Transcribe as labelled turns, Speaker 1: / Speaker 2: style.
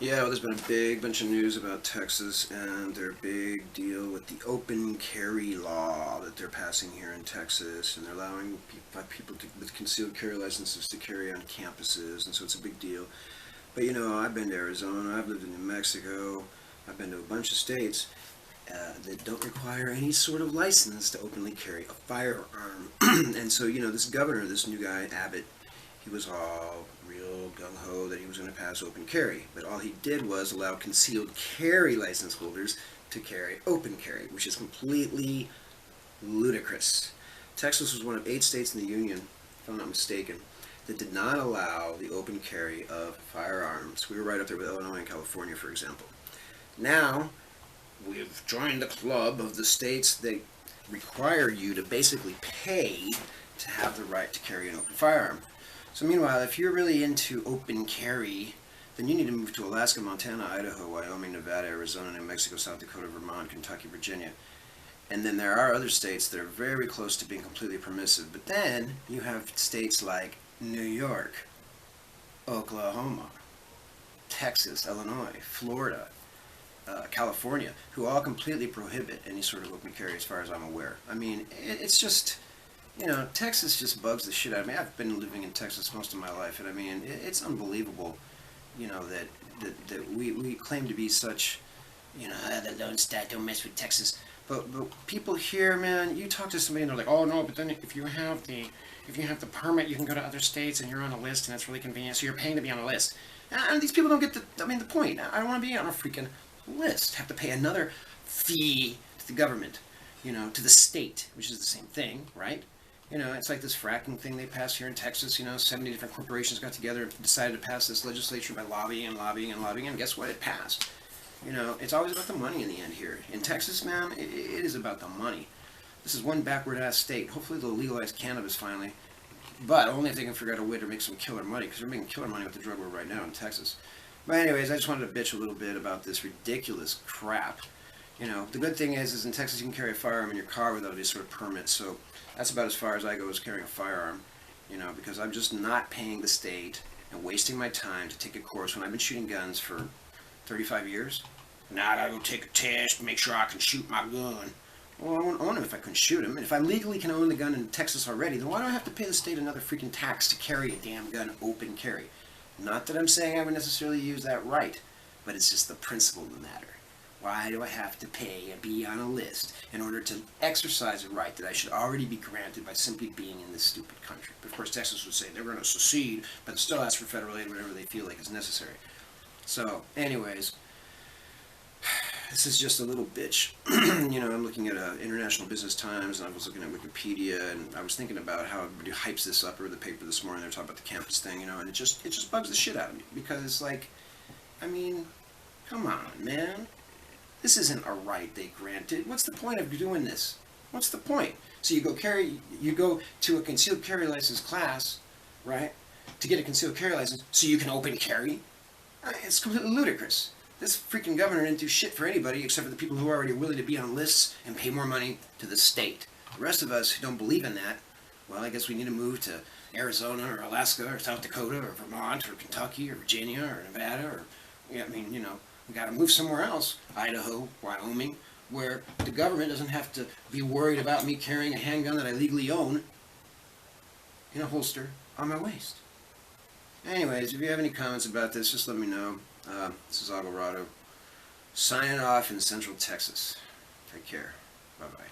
Speaker 1: Yeah, well, there's been a big bunch of news about Texas and their big deal with the open carry law that they're passing here in Texas, and they're allowing people with concealed carry licenses to carry on campuses, and so it's a big deal. But I've been to Arizona, I've lived in New Mexico, I've been to a bunch of states that don't require any sort of license to openly carry a firearm. And so, this governor, this new guy, Abbott, he was all real gung-ho that he was going to pass open carry. But all he did was allow concealed carry license holders to carry open carry, which is completely ludicrous. Texas was one of 8 states in the Union, if I'm not mistaken, that did not allow the open carry of firearms. We were right up there with Illinois and California, for example. Now, we've joined the club of the states that require you to basically pay to have the right to carry an open firearm. So meanwhile, if you're really into open carry, then you need to move to Alaska, Montana, Idaho, Wyoming, Nevada, Arizona, New Mexico, South Dakota, Vermont, Kentucky, Virginia. And then there are other states that are very close to being completely permissive. But then you have states like New York, Oklahoma, Texas, Illinois, Florida, California, who all completely prohibit any sort of open carry as far as I'm aware. I mean, it's just... Texas just bugs the shit out of me. I've been living in Texas most of my life, and I mean, it's unbelievable, that we claim to be such, the lone state, don't mess with Texas. But people here, man, you talk to somebody and they're like, oh no, but then if you have the permit, you can go to other states and you're on a list and it's really convenient, so you're paying to be on a list. And these people don't get the point. I don't want to be on a freaking list. Have to pay another fee to the government, to the state, which is the same thing, right? It's like this fracking thing they passed here in Texas. 70 different corporations got together and decided to pass this legislation by lobbying and lobbying and lobbying, and guess what? It passed. It's always about the money in the end here. In Texas, man, it is about the money. This is one backward-ass state. Hopefully they'll legalize cannabis finally, but only if they can figure out a way to make some killer money, because they're making killer money with the drug war right now in Texas. But anyways, I just wanted to bitch a little bit about this ridiculous crap. The good thing is in Texas you can carry a firearm in your car without any sort of permit, so that's about as far as I go as carrying a firearm, because I'm just not paying the state and wasting my time to take a course when I've been shooting guns for 35 years. Now I gotta go take a test to make sure I can shoot my gun. Well, I won't own him if I couldn't shoot him, and if I legally can own the gun in Texas already, then why do I have to pay the state another freaking tax to carry a damn gun open carry? Not that I'm saying I would necessarily use that right, but it's just the principle of the matter. Why do I have to pay and be on a list in order to exercise a right that I should already be granted by simply being in this stupid country? But of course, Texas would say they're going to secede, but still ask for federal aid whenever they feel like it's necessary. So, anyways, this is just a little bitch. I'm looking at International Business Times, and I was looking at Wikipedia, and I was thinking about how everybody hypes this up. Or the paper this morning, they're talking about the campus thing, and it just bugs the shit out of me, because it's like, I mean, come on, man. This isn't a right they granted. What's the point of doing this? What's the point? So you go to a concealed carry license class, right, to get a concealed carry license so you can open carry? It's completely ludicrous. This freaking governor didn't do shit for anybody except for the people who are already willing to be on lists and pay more money to the state. The rest of us who don't believe in that, well, I guess we need to move to Arizona or Alaska or South Dakota or Vermont or Kentucky or Virginia or Nevada or, we got to move somewhere else, Idaho, Wyoming, where the government doesn't have to be worried about me carrying a handgun that I legally own in a holster on my waist. Anyways, if you have any comments about this, just let me know. This is Alvarado, signing off in Central Texas. Take care. Bye-bye.